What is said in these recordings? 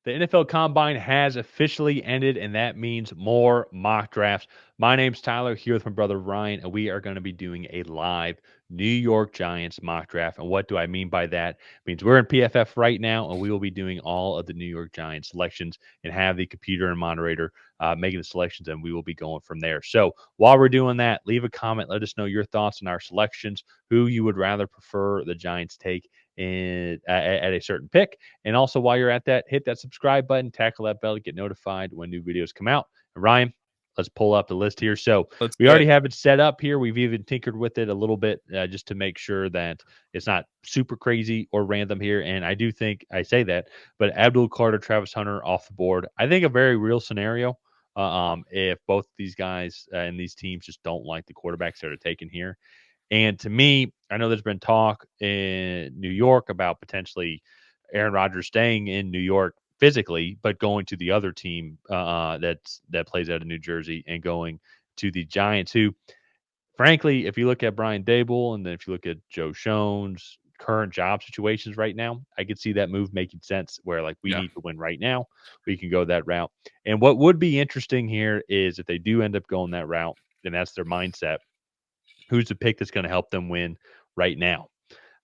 The NFL Combine has officially ended, and that means more mock drafts. My name's Tyler, here with my brother Ryan, and we are going to be doing a live New York Giants mock draft. And what do I mean by that? It means we're in PFF right now, and we will be doing all of the New York Giants selections and have the computer and moderator making the selections, and we will be going from there. So while we're doing that, leave a comment. Let us know your thoughts on our selections, who you would rather prefer the Giants take at a certain pick. And also, while you're at that, hit that subscribe button, tackle that bell to get notified when new videos come out. And Ryan, let's pull up the list here. So Let's we do already it. have it set up here. We've even tinkered with it a little bit just to make sure that it's not super crazy or random here. And I do think I say that, but Abdul Carter, Travis Hunter off the board. I think a very real scenario. If both these guys and these teams just don't like the quarterbacks that are taken here. And to me, I know there's been talk in New York about potentially Aaron Rodgers staying in New York physically, but going to the other team that plays out of New Jersey and going to the Giants, who, frankly, if you look at Brian Dable and then if you look at Joe Schoen's current job situations right now, I could see that move making sense where like we Yeah. need to win right now. We can go that route. And what would be interesting here is if they do end up going that route, and that's their mindset, who's the pick that's going to help them win right now?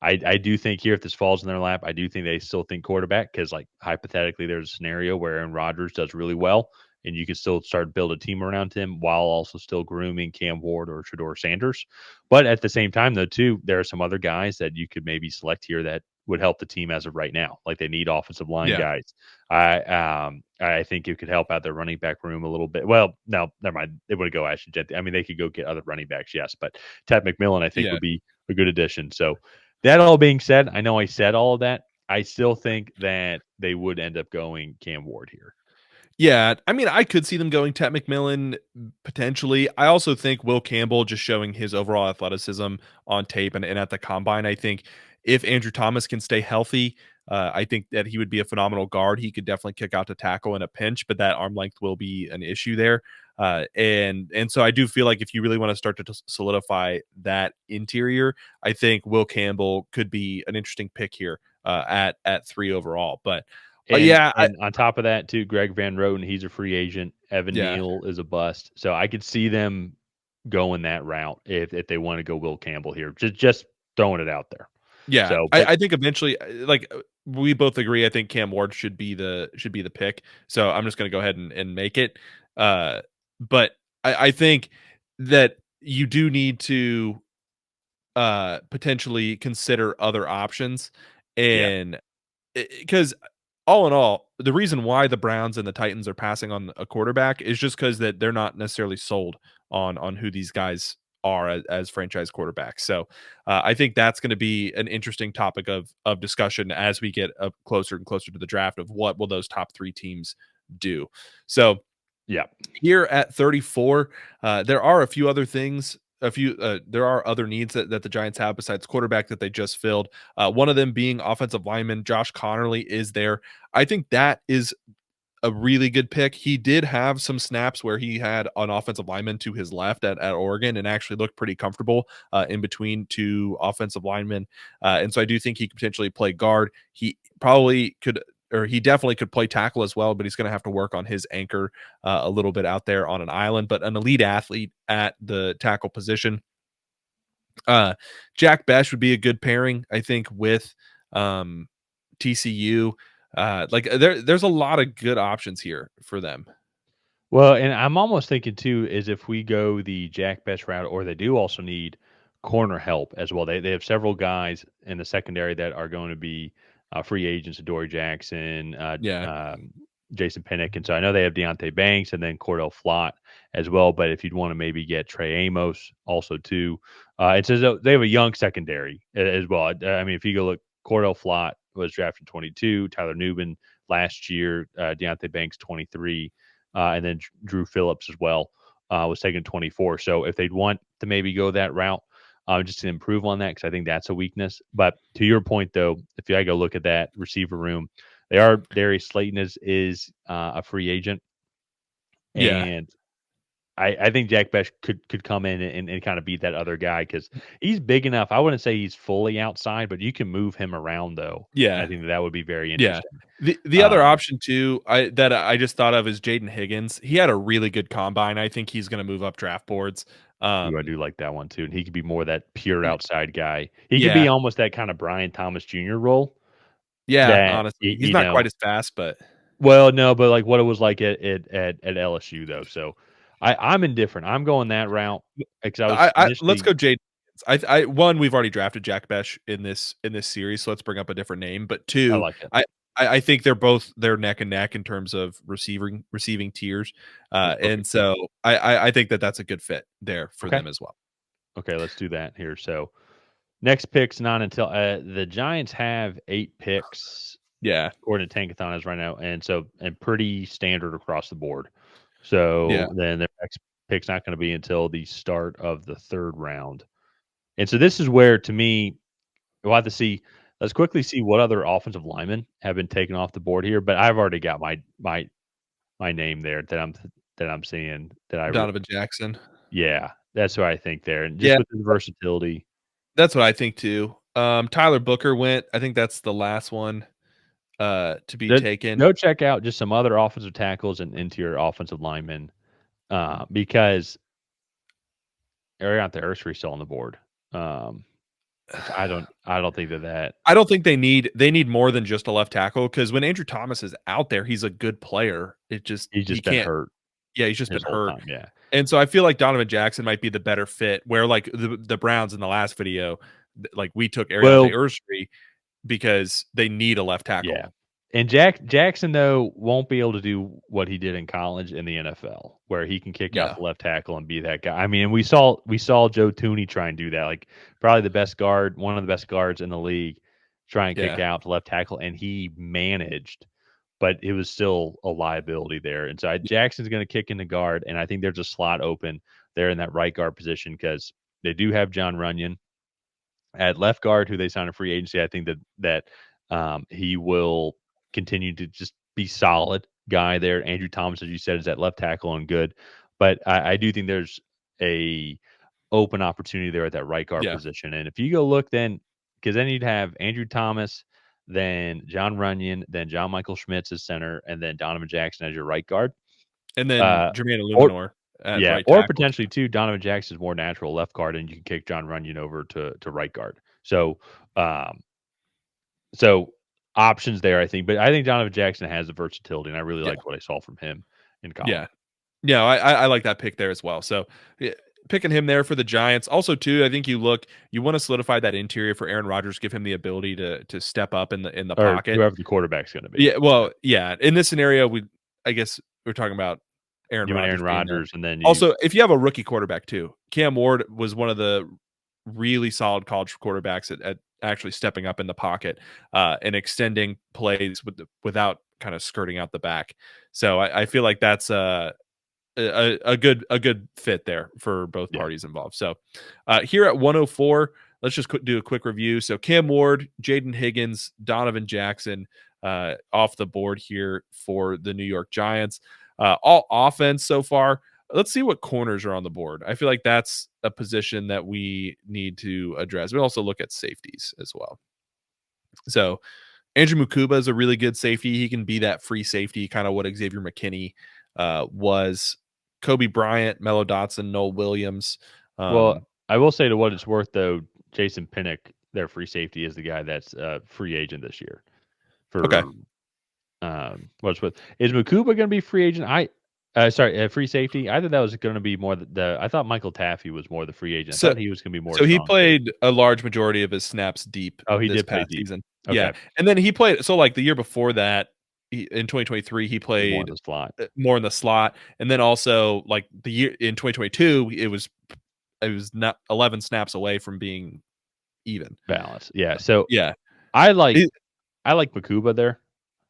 I do think here, if this falls in their lap, I do think they still think quarterback because, like, hypothetically, there's a scenario where Aaron Rodgers does really well and you can still start build a team around him while also still grooming Cam Ward or Shador Sanders. But at the same time, though, too, there are some other guys that you could maybe select here that would help the team as of right now. Like they need offensive line Yeah. guys. I think it could help out their running back room a little bit. Well, no, never mind. They would go Ashton Jet. I mean, they could go get other running backs, yes, but Ted McMillan, I think, Yeah. would be a good addition. So that all being said, I know I said all of that. I still think that they would end up going Cam Ward here. Yeah. I mean, I could see them going Tet McMillan potentially. I also think Will Campbell just showing his overall athleticism on tape and at the combine. I think if Andrew Thomas can stay healthy, I think that he would be a phenomenal guard. He could definitely kick out to tackle in a pinch, but that arm length will be an issue there. And so I do feel like if you really want to start to solidify that interior, I think Will Campbell could be an interesting pick here at 3 overall. But And yeah, and on top of that too, Greg Van Roten, he's a free agent. Evan yeah, Neal is a bust. So I could see them going that route if they want to go Will Campbell here. Just throwing it out there. yeah. So, I, but I think eventually, we both agree. I think Cam Ward should be the pick. So I'm just going to go ahead and make it. Uh, but I think that you do need to potentially consider other options, yeah, and because all in all, the reason why the Browns and the Titans are passing on a quarterback is just because that they're not necessarily sold on who these guys are as franchise quarterbacks. So I think that's going to be an interesting topic of discussion as we get up closer and closer to the draft of what will those top 3 teams do. So yeah. here at 34, there are a few other things. There are other needs that the Giants have besides quarterback that they just filled. One of them being offensive lineman. Josh Connerly is there. I think that is a really good pick. He did have some snaps where he had an offensive lineman to his left at Oregon and actually looked pretty comfortable in between 2 offensive linemen. And so I do think he could potentially play guard. He probably could, or he definitely could play tackle as well, but he's going to have to work on his anchor a little bit out there on an island. But an elite athlete at the tackle position. Uh, Jack Besh would be a good pairing, I think, with um, TCU. There's a lot of good options here for them. Well, and I'm almost thinking too is if we go the Jack Best route, or they do also need corner help as well. They have several guys in the secondary that are going to be free agents: Dory Jackson, Yeah, Jason Pinnock, and so I know they have Deontay Banks and then Cordell Flott as well. But if you'd want to maybe get Trey Amos also too, it says they have a young secondary as well. I mean, if you go look, Cordell Flott was drafted 22, Tyler Newman last year, Deontay Banks 23. And then Drew Phillips as well was taken 24. So if they'd want to maybe go that route, just to improve on that, because I think that's a weakness. But to your point, though, if I go look at that receiver room, they are Darius Slayton is a free agent, yeah, and I think Jack Bech could come in and kinda be that other guy because he's big enough. I wouldn't say he's fully outside, but you can move him around though, and I Yeah. think that would be very Yeah. interesting. The other Um, option too, I just thought of is Jaden Higgins. He had a really good combine. I think he's gonna move up draft boards. ooh, I Um, do like that one too, and he could be more that pure y outside guy. He could be yeah. almost that kinda Brian Thomas Jr. role Yeah, that, honestly. He's you not quite know. as fast, but Well, no, but, like, what it was like at LSU, though, so I'm indifferent. I'm going that route because I was I let's initially go Jaden Higgins. I 1, we've already drafted Jack Bech in this series, so let's bring up a different name, but I 2, like it. I think they're neck and neck in terms of receiving tiers, That's and perfect. so I think that that's a good fit there for Okay. them as well. Okay, let's do that here, so next pick's not until the Giants have 8 picks Yeah, according to Tankathon as right now, and pretty standard across the board. yeah. So then their next pick's not gonna be until the start of the 3rd round. And so this is where, to me, we'll have to see. Let's quickly see what other offensive linemen have been taken off the board here, but I've already got my name there that I'm seeing that I re Donovan Jackson. yeah, that's what I think there, and just Yeah, with the versatility. that's what I think too. Tyler Booker went. I think that's the last one, to be Then taken. go check out just some other offensive tackles and interior offensive linemen, because Ariante Ursery's still on the board, which I don't think that I don't think they need more than just a left tackle because when Andrew Thomas is out there, he's a good player. It just he's he just been can't. hurt Yeah, he's just been his whole hurt, time, yeah. and so I feel like Donovan Jackson might be the better fit. Where like the Browns in the last video, like we took Ariante Well, Ursery because they need a left yeah. tackle. And Jackson, though, won't be able to do what he did in college in the NFL, where he can kick out Yeah, the left tackle and be that guy. I mean, we saw Joe Tooney try and do that, like, probably the best guard, one of the best guards in the league, try and kick yeah, out the left tackle, and he managed, but it was still a liability there. And so Jackson's gonna kick in the guard, and I think there's a slot open there in that right guard position because they do have John Runyon at left guard, who they signed a free agency. I think that he will continue to just be solid guy there. Andrew Thomas, as you said, is at left tackle and good, but I do think there's a open opportunity there at that right guard yeah. position. And if you go look, then because then you'd have Andrew Thomas, then John Runyon, then John Michael Schmitz as center, and then Donovan Jackson as your right guard. And then Uh, Jermaine or Illuminor at yeah, right or tackle. potentially too, Donovan Jackson's more natural left guard, and you can kick John Runyon over to right guard. So, um, so options there, I think, but I think Donovan Jackson has the versatility, and I really Yeah, liked what I saw from him in college. yeah. Yeah, I like that pick there as well. So, picking him there for the Giants. Also, too, I think you want to solidify that interior for Aaron Rodgers, give him the ability to step up in the Or pocket. whoever the quarterback's going to be. Yeah, well, yeah. In this scenario, I guess we're talking about Aaron You and Aaron Rodgers being there. Rodgers, and then you Also, if you have a rookie quarterback too, Cam Ward was one of the really solid college quarterbacks at actually stepping up in the pocket and extending plays without kind of skirting out the back. So I feel like that's a good fit there for both yeah, parties involved. So here at 104, let's just do a quick review. So Cam Ward, Jaden Higgins, Donovan Jackson off the board here for the New York Giants. All offense so far. Let's see what corners are on the board. I feel like that's a position that we need to address. We also look at safeties as well. So Andrew Mukuba is a really good safety. He can be that free safety, kind of what Xavier McKinney was. Kobe Bryant, Mello Dotson, Noel Williams. well, Um, I will say to what it's worth, though, Jason Pinnock, their free safety, is the guy that's free agent this year okay. for what's with is Makuba going to be free agent? Sorry, free safety. I thought that was going to be more the. I thought Michael Taffy was more the free agent. I So thought he was going to be more so he strong safety. played a large majority of his snaps deep Oh, he this did play past deep. season. Yeah. Okay, And then he played so like the year before that, in 2023, he was more in played the slot more in the slot. And then also like the year in 2022, it was not 11 snaps away from being even. balance. Yeah, so Yeah. I like I like Makuba there.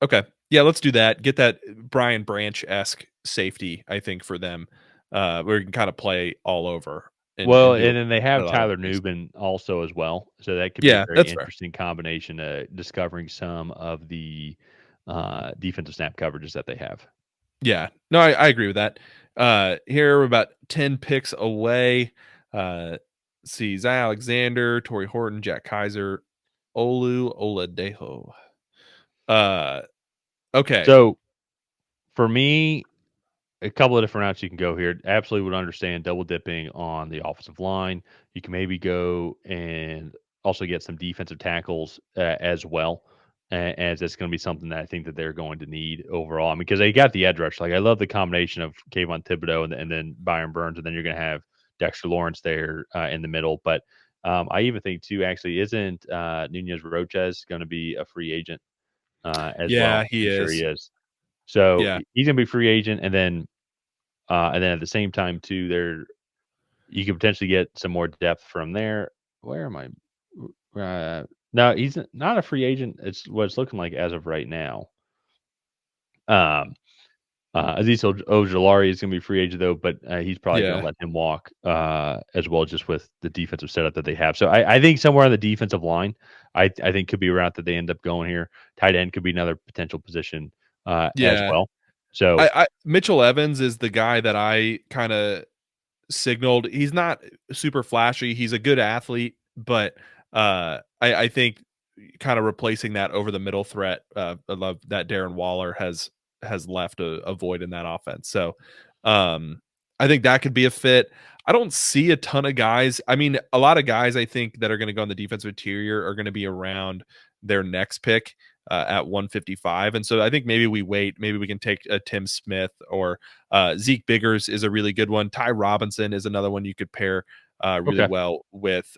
Okay. Yeah, let's do that. Get that Brian Branch-esque safety, I think, for them, where you can kinda play all over Well, and do and then they a have lot of Tyler things. Nubin also as well, so that could be a Yeah, very that's fair. interesting combination, discovering some of the defensive snap coverages that they have. Yeah. No, I agree with that. Here we're about 10 picks away. See Zay Alexander, Torrey Horton, Jack Kaiser, Olu Oladejo. Uh, okay. So for me, a couple of different routes you can go here. Absolutely would understand double dipping on the offensive line. You can maybe go and also get some defensive tackles as well, as it's going to be something that I think that they're going to need overall. I mean, because they got the edge rush. Like I love the combination of Kayvon Thibodeau and then Byron Burns, and then you're going to have Dexter Lawrence there in the middle. But I even think too, actually, isn't Nunez Roches going to be a free agent as Yeah, well? he Pretty sure he is. is. So Yeah. he's going to be free agent, and then at the same time too, there you could potentially get some more depth from there. Where am I? No, he's not a free agent. It's what it's looking like as of right now. Um, Aziz Ojulari is going to be free agent though, but he's probably going to Yeah. let him walk as well, just with the defensive setup that they have. So I think somewhere on the defensive line, I think could be a route that they end up going here. Tight end could be another potential position as Yeah. well. So I Mitchell Evans is the guy that I kinda signaled. He's not super flashy. He's a good athlete, but I think kind of replacing that over the middle threat. I love that Darren Waller has left a void in that offense. So um, I think that could be a fit. I don't see a ton of guys. I mean, a lot of guys I think that are going to go on the defensive interior are going to be around their next pick at 155. And so I think maybe we wait. Maybe we can take a Tim Smith or Zeke Biggers is a really good one. Ty Robinson is another one you could pair really okay, well with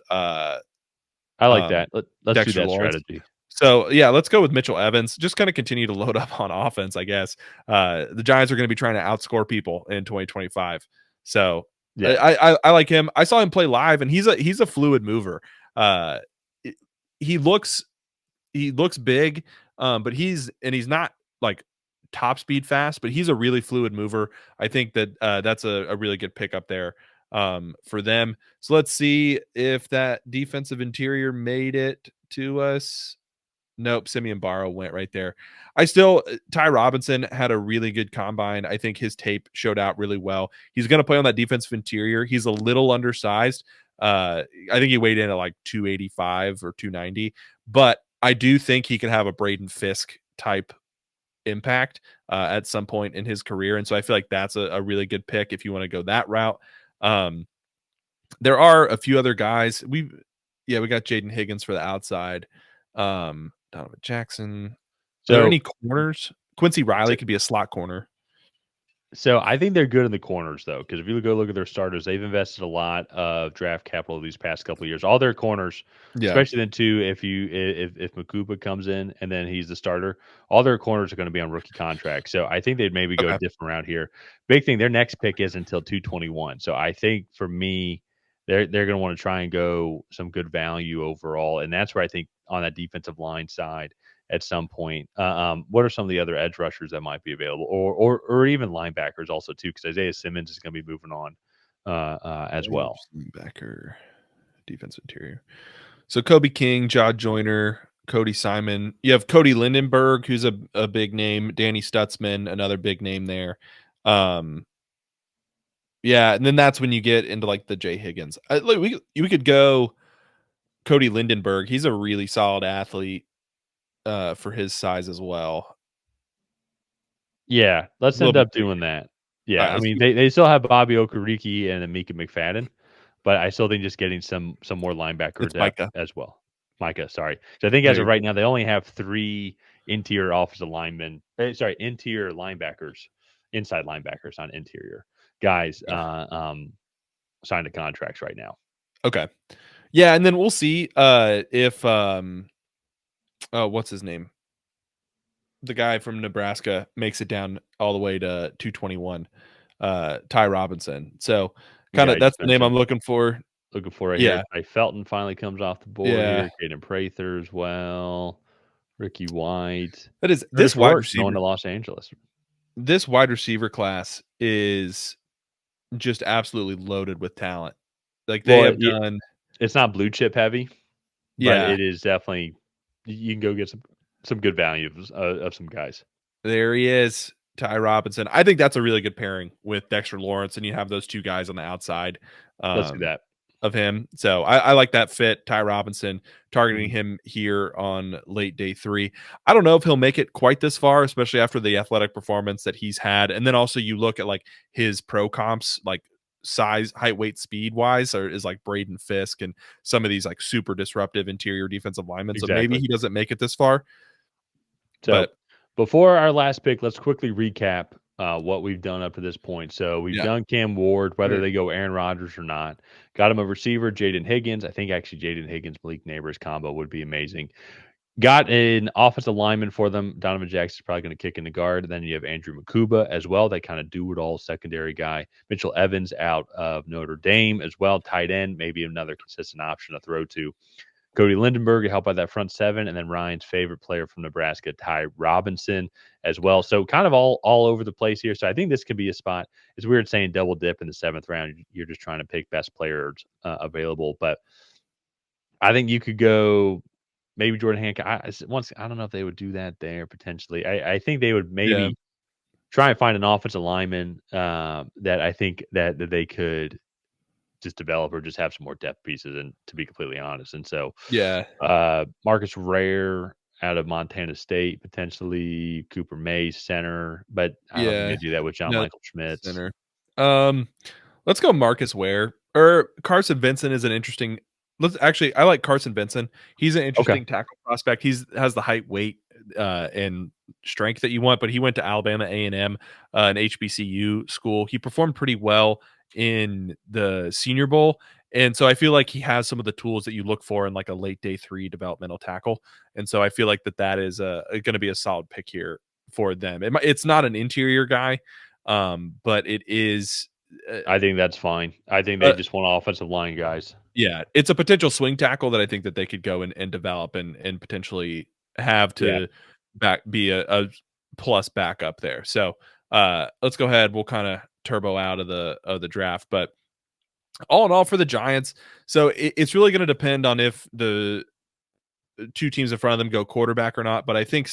I like um, that. Let's do Dexter that Lawrence. strategy. So yeah, let's go with Mitchell Evans. Just kind of continue to load up on offense, I guess. The Giants are going to be trying to outscore people in 2025. So Yeah. I like him. I saw him play live, and he's a fluid mover. Uh, it- he looks big, but he's not like top speed fast, but he's a really fluid mover. I think that that's a really good pickup there for them. So let's see if that defensive interior made it to us. Nope, Simeon Barrow went right there. I still Ty Robinson had a really good combine. I think his tape showed out really well. He's going to play on that defensive interior. He's a little undersized. I think he weighed in at like 285 or 290, but I do think he can have a Braden Fisk type impact at some point in his career, and so I feel like that's a really good pick if you want to go that route. Um, there are a few other guys. We got Jaden Higgins for the outside. Donovan Jackson. Are there So any corners? Quincy Riley could be a slot corner. So I think they're good in the corners though, because if you go look at their starters, they've invested a lot of draft capital these past couple of years. All their corners, Yeah. especially then too, if Makuba comes in and then he's the starter, all their corners are going to be on rookie contracts. So I think they'd maybe go a Okay. different route here. Big thing, their next pick is until 221. So I think for me, they're going to want to try and go some good value overall, and that's where I think on that defensive line side at some point. What are some of the other edge rushers that might be available, or even linebackers also too? Because Isaiah Simmons is going to be moving on as well. Linebacker, defense interior. So Kobe King, Jaw Joyner, Cody Simon. You have Cody Lindenberg, who's a big name. Danny Stutzman, another big name there. Um, yeah, and then that's when you get into like the Jay Higgins. Look, we could go Cody Lindenberg. He's a really solid athlete for his size as well. Yeah, let's A little end bit up bigger. doing that. All Yeah, right, I let's mean do they still have Bobby Okereke and Mika McFadden, but I still think just getting some more linebacker it's depth Micah. as well. Micah, sorry. So I think as There of you right go. now they only have three interior offensive linemen. Interior linebackers, inside linebackers on interior guys. Signed to contracts right now. Okay. Yeah, and then we'll see if oh, what's his name? The guy from Nebraska makes it down all the way to 221. Ty Robinson. So The kind guy of I that's just the name I'm mentioned. looking for. Looking for right here. Yeah. Ty Felton finally comes off the board Yeah. here. Caden Prather as well. Ricky White. That is Curtis Rourke going to Los Angeles. this wide receiver class is just absolutely loaded with talent. Like they Well, have done it's not blue chip heavy, but yeah, it is definitely you can go get some good value of some guys. there he is. Ty Robinson. I think that's a really good pairing with Dexter Lawrence, and you have those two guys on the outside. Let's do Um, that. of him. So I like that fit. Ty Robinson targeting Mhm. him here on late day 3. I don't know if he'll make it quite this far, especially after the athletic performance that he's had. And then also you look at like his pro comps, like size, height, weight, speed wise, or is like Braden Fisk and some of these like super disruptive interior defensive linemen. So maybe Exactly. he doesn't make it this far, So, but before our last pick, let's quickly recap what we've done up to this point. So, we've yeah. done Cam Ward, whether Right. they go Aaron Rodgers or not. Got him a receiver, Jaden Higgins. I think actually Jaden Higgins, Malik Neighbors combo would be amazing. Got an offensive lineman for them. Donovan Jackson's probably going to kick in the guard. Then you have Andrew Makuba as well. They kind of do it all secondary guy. Mitchell Evans out of Notre Dame as well. Tight end, maybe another consistent option to throw to. Cody Lindenberg helped by that front seven, and then Ryan's favorite player from Nebraska, Ty Robinson, as well. So kind of all over the place here. So I think this could be a spot. It's weird saying double dip in the seventh round. You're just trying to pick best players available, but I think you could go maybe Jordan Hancock. I don't know if they would do that there potentially. I think they would Yeah. maybe try and find an offensive lineman that I think that they could just develop or just have some more depth pieces. And to be completely honest, and so Yeah. Marcus Rare out of Montana State, potentially Cooper Mays center, but I don't think Yeah. they do that with John No Michael Schmitz. center. Um Let's go Marcus Ware or Carson Vincent is an interesting. Let's actually, I like Carson Vincent. He's an Okay. interesting tackle prospect. He's has the height, weight, and strength that you want, but he went to Alabama A&M, an HBCU school. He performed pretty well in the Senior Bowl, and so I feel like he has some of the tools that you look for in like a late day 3 developmental tackle. And so I feel like that is going to be a solid pick here for them. It's not an interior guy, but it is. Uh, I think that's fine. I think they uh, just want offensive line guys. yeah, it's a potential swing tackle that I think that they could go and develop and potentially have Yeah. to back be a plus backup there. So let's go ahead. We'll kind of turbo out of the draft, but all in all for the Giants, so it's really going to depend on if the two teams in front of them go quarterback or not. But I think a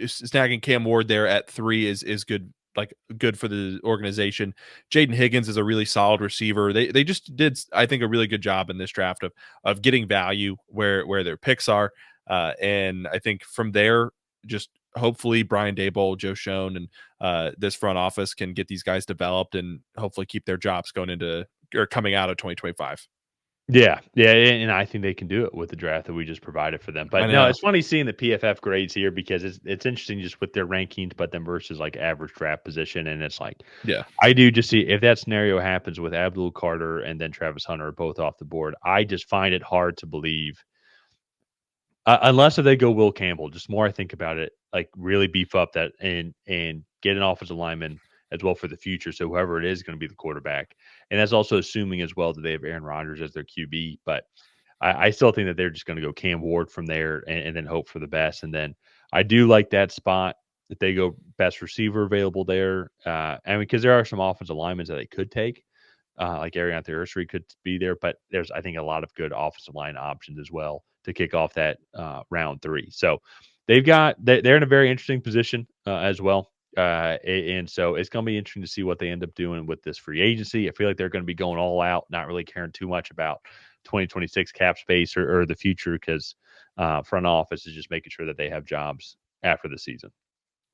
snagging Cam Ward there at 3 is good, like good for the organization. Jaden Higgins is a really solid receiver. They just did, I think, a really good job in this draft of getting value where their picks are. And I think from there, just hopefully Brian Daboll, Joe Schoen, and this front office can get these guys developed and hopefully keep their jobs going into or coming out of 2025. Yeah, yeah, and I think they can do it with the draft that we just provided for them. I But no, know. it's funny seeing the PFF grades here because it's interesting just with their rankings, but then versus like average draft position, and it's like Yeah. I do just see if that scenario happens with Abdul Carter and then Travis Hunter both off the board, I just find it hard to believe unless if they go Will Campbell. Just more I think about it, like really beef up that and get an offensive lineman as well for the future. So whoever it is going to be the quarterback, and that's also assuming as well that they have Aaron Rodgers as their QB. But I still think that they're just going to go Cam Ward from there and then hope for the best. And then I do like that spot that they go best receiver available there. And because there are some offensive linemen that they could take, like Ariana Ursary could be there, but there's I think a lot of good offensive line options as well to kick off that round 3. So they're in a very interesting position as well. And so it's going to be interesting to see what they end up doing with this free agency. I feel like they're going to be going all out, not really caring too much about 2026 cap space or the future because front office is just making sure that they have jobs after the season.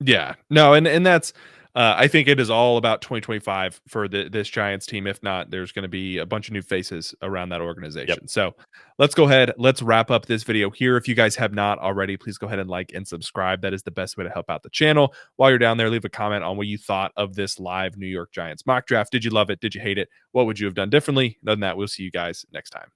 Yeah. No, and that's I think it is all about 2025 for this Giants team. If not, there's going to be a bunch of new faces around that Yep. organization. So let's go ahead. Let's wrap up this video here. If you guys have not already, please go ahead and like and subscribe. That is the best way to help out the channel. While you're down there, leave a comment on what you thought of this live New York Giants mock draft. Did you love it? Did you hate it? What would you have done differently? Other than that, we'll see you guys next time.